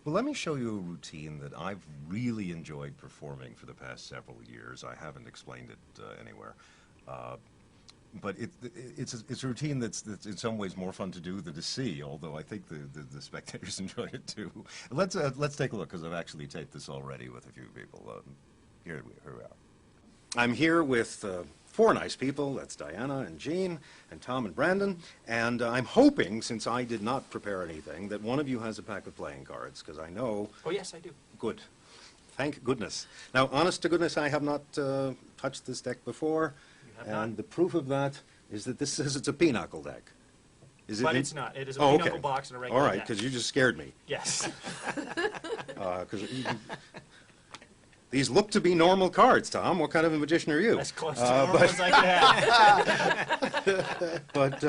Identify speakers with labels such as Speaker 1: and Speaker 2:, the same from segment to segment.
Speaker 1: Well, let me show you a routine that I've really enjoyed performing for the past several years. I haven't explained it anywhere. But it's a routine that's in some ways more fun to do than to see, although I think the spectators enjoy it too. Let's take a look, because I've actually taped this already with a few people. Here we are. I'm here with four nice people. That's Diana and Jean and Tom and Brandon. And I'm hoping, since I did not prepare anything, that one of you has a pack of playing cards, because I know...
Speaker 2: Oh, yes, I do.
Speaker 1: Good. Thank goodness. Now, honest to goodness, I have not touched this deck before. And the proof of that is that this says it's a pinochle deck.
Speaker 2: Is it? But it's not. It is a pinochle box and a regular
Speaker 1: deck. All right, because you just scared me.
Speaker 2: Yes.
Speaker 1: These look to be normal cards, Tom. What kind of a magician are you?
Speaker 2: As close to normal as I can have.
Speaker 1: But,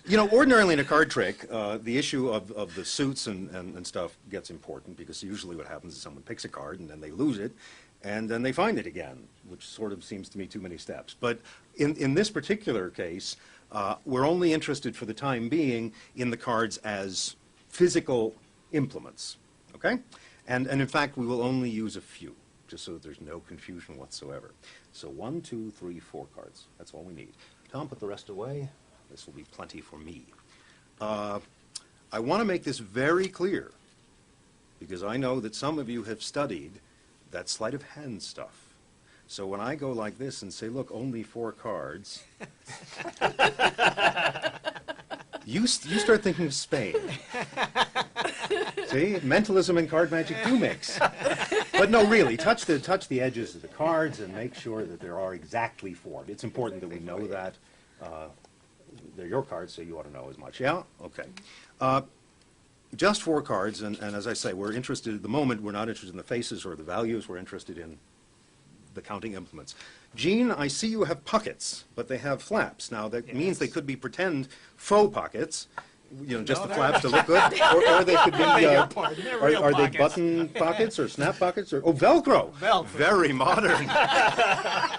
Speaker 1: you know, ordinarily in a card trick, the issue of the suits and stuff gets important, because usually what happens is someone picks a card and then they lose it, and then they find it again, which sort of seems to me too many steps. But in this particular case, we're only interested for the time being in the cards as physical implements, okay? And in fact, we will only use a few, just so that there's no confusion whatsoever. So 1, 2, 3, 4 cards. That's all we need. Tom, put the rest away. This will be plenty for me. I want to make this very clear, because I know that some of you have studied that sleight of hand stuff. So when I go like this and say, look, only 4 cards, you start thinking of Spain. See, mentalism and card magic do mix. But no, really, touch the edges of the cards and make sure that there are exactly 4. It's important that we know that. They're your cards, so you ought to know as much. Yeah? Okay. Just 4 cards, and as I say, we're interested at the moment, we're not interested in the faces or the values, we're interested in the counting implements. Jean, I see you have pockets, but they have flaps. Now, that means they could be pretend faux pockets, you know, just the flaps to look good, or they could be, are they button pockets or snap pockets, or, oh, Velcro.
Speaker 2: Velcro.
Speaker 1: Very modern.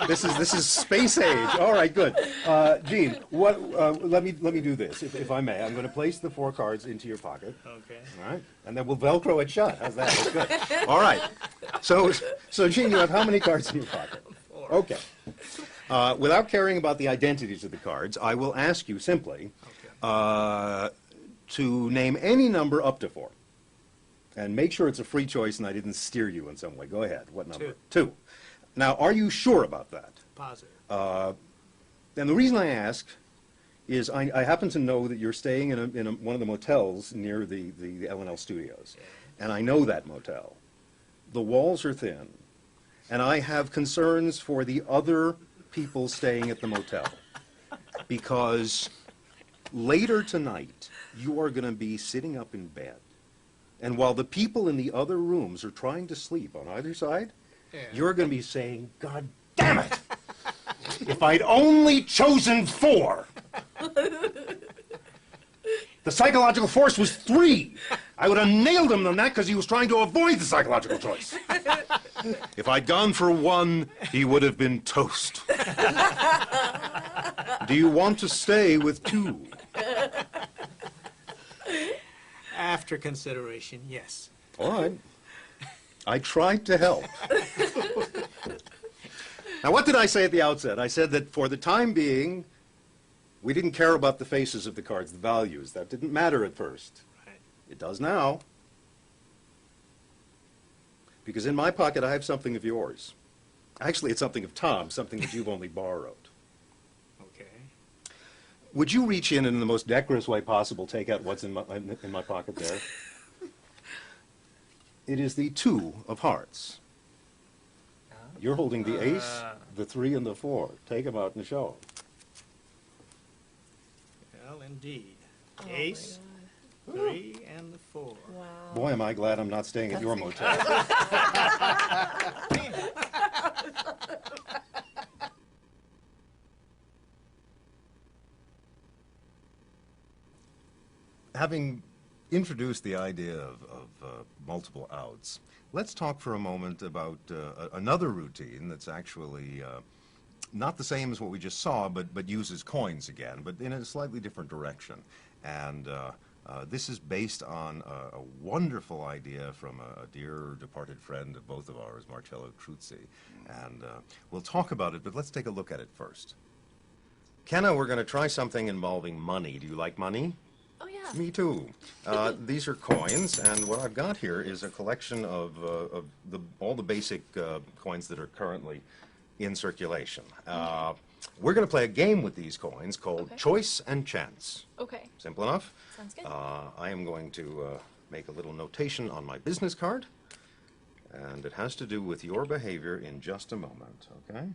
Speaker 1: This is space age. All right, good. Jean, let me do this, if I may. I'm going to place the 4 cards into your pocket.
Speaker 2: Okay.
Speaker 1: All right, and then we'll Velcro it shut. How's that? That's good. All right. So Jean, you have how many cards in your pocket?
Speaker 2: 4.
Speaker 1: Okay. Without caring about the identities of the cards, I will ask you simply to name any number up to 4. And make sure it's a free choice and I didn't steer you in some way. Go ahead. What number? 2. Now, are you sure about that?
Speaker 2: Positive.
Speaker 1: And the reason I ask is I happen to know that you're staying in one of the motels near the L&L studios.
Speaker 2: Yeah.
Speaker 1: And I know that motel. The walls are thin. And I have concerns for the other people staying at the motel. Because later tonight, you are going to be sitting up in bed. And while the people in the other rooms are trying to sleep on either side, you're going to be saying, God damn it! If I'd only chosen 4! The psychological force was 3! I would have nailed him on that because he was trying to avoid the psychological choice. If I'd gone for 1, he would have been toast. Do you want to stay with 2?
Speaker 2: After consideration, yes.
Speaker 1: All right. I tried to help. Now, what did I say at the outset? I said that for the time being, we didn't care about the faces of the cards, the values. That didn't matter at first.
Speaker 2: Right.
Speaker 1: It does now. Because in my pocket, I have something of yours. Actually, it's something of Tom's, something that you've only borrowed.
Speaker 2: Okay.
Speaker 1: Would you reach in and in the most decorous way possible take out what's in my pocket there? It is the 2 of hearts. You're holding the ace, the 3, and the 4. Take them out and show them.
Speaker 2: Well, indeed. Ace, 3, and the 4.
Speaker 3: Wow.
Speaker 1: Boy, am I glad I'm not staying at your motel. Having introduced the idea of multiple outs, let's talk for a moment about another routine that's actually not the same as what we just saw, but uses coins again, but in a slightly different direction. And This is based on a wonderful idea from a dear departed friend of both of ours, Marcello Truzzi. And we'll talk about it, but let's take a look at it first. Kenna, we're going to try something involving money. Do you like money?
Speaker 3: Oh, yeah.
Speaker 1: Me too. These are coins, and what I've got here is a collection of all the basic coins that are currently in circulation. We're going to play a game with these coins called Choice and Chance.
Speaker 3: Okay.
Speaker 1: Simple enough.
Speaker 3: Sounds good.
Speaker 1: I am going to make a little notation on my business card, and it has to do with your behavior in just a moment, okay?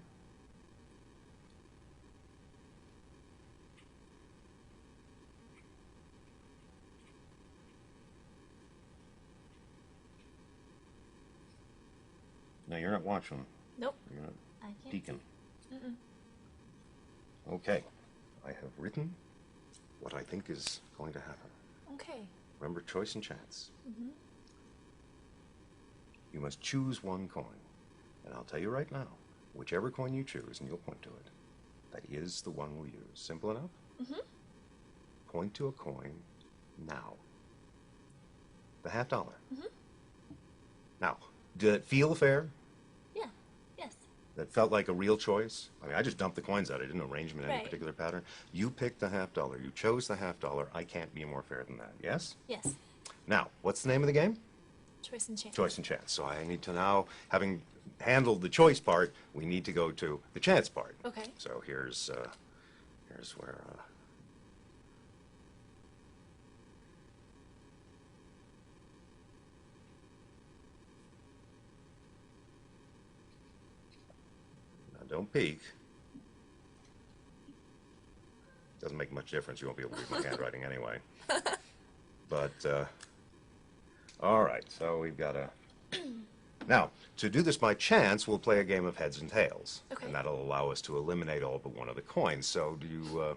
Speaker 1: No, you're not watching.
Speaker 3: Nope.
Speaker 1: You're not
Speaker 3: I can't.
Speaker 1: deacon.
Speaker 3: Mm-mm.
Speaker 1: Okay. I have written what I think is going to happen.
Speaker 3: Okay.
Speaker 1: Remember, choice and chance.
Speaker 3: Mm-hmm.
Speaker 1: You must choose one coin. And I'll tell you right now, whichever coin you choose, and you'll point to it, that is the one we'll use. Simple enough?
Speaker 3: Mm-hmm.
Speaker 1: Point to a coin now. The $50.
Speaker 3: Mm-hmm.
Speaker 1: Now, did it feel fair?
Speaker 3: Yeah. Yes.
Speaker 1: That felt like a real choice? I mean, I just dumped the coins out. I didn't arrange them in any
Speaker 3: Right.
Speaker 1: particular pattern. You picked the $50. You chose the $50. I can't be more fair than that. Yes?
Speaker 3: Yes.
Speaker 1: Now, what's the name of the game?
Speaker 3: Choice and chance.
Speaker 1: Choice and chance. So I need to now, having handled the choice part, we need to go to the chance part.
Speaker 3: Okay.
Speaker 1: So here's where. Now don't peek. Doesn't make much difference. You won't be able to read my handwriting anyway. But all right. So we've got a. Now, to do this by chance, we'll play a game of heads and tails.
Speaker 3: Okay.
Speaker 1: And that'll allow us to eliminate all but one of the coins. So do you,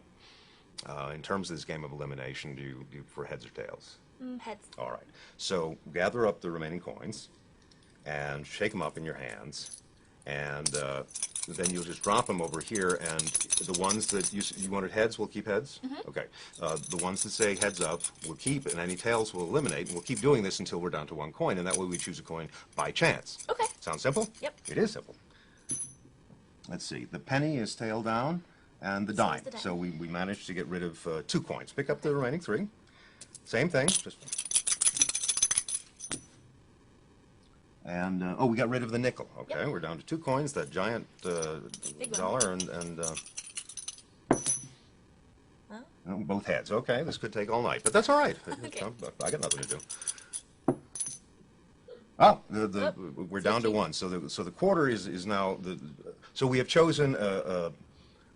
Speaker 1: in terms of this game of elimination, do you prefer heads or tails?
Speaker 3: Heads.
Speaker 1: All right. So gather up the remaining coins and shake them up in your hands. And then you'll just drop them over here. And the ones that you wanted heads, we'll keep heads?
Speaker 3: Mm-hmm.
Speaker 1: Okay. The ones that say heads up, we'll keep, and any tails we'll eliminate. And we'll keep doing this until we're down to one coin. And that way we choose a coin by chance.
Speaker 3: Okay.
Speaker 1: Sound simple?
Speaker 3: Yep.
Speaker 1: It is simple. Let's see. The penny is tail down, and the
Speaker 3: So is
Speaker 1: dime.
Speaker 3: the dime.
Speaker 1: So we managed to get rid of 2 coins. Pick up the remaining 3. Same thing. And oh, we got rid of the nickel. Okay,
Speaker 3: Yep.
Speaker 1: we're down to 2 coins. That giant
Speaker 3: Big one.
Speaker 1: dollar and
Speaker 3: Huh?
Speaker 1: both heads. Okay, this could take all night, but that's all right.
Speaker 3: Okay.
Speaker 1: I got nothing to do. Oh, we're down to
Speaker 3: cheap.
Speaker 1: 1. So the quarter is now so we have chosen a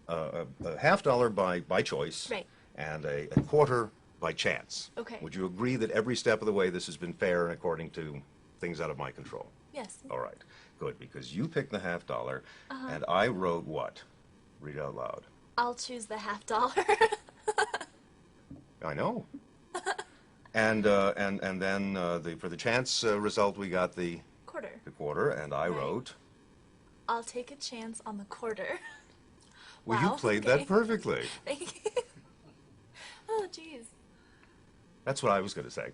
Speaker 1: $50 by choice,
Speaker 3: Right.
Speaker 1: and a quarter by chance.
Speaker 3: Okay.
Speaker 1: Would you agree that every step of the way this has been fair and according to things out of my control?
Speaker 3: Yes.
Speaker 1: All right, good, because you picked the $50,
Speaker 3: Uh-huh.
Speaker 1: and I wrote what? Read out loud.
Speaker 3: I'll choose the $50.
Speaker 1: I know. And then for the chance result, we got the
Speaker 3: Quarter.
Speaker 1: quarter, and I
Speaker 3: Right.
Speaker 1: wrote.
Speaker 3: I'll take a chance on the quarter.
Speaker 1: Well,
Speaker 3: Wow,
Speaker 1: you played
Speaker 3: okay.
Speaker 1: that perfectly.
Speaker 3: Thank you. Oh, jeez.
Speaker 1: That's what I was going to say.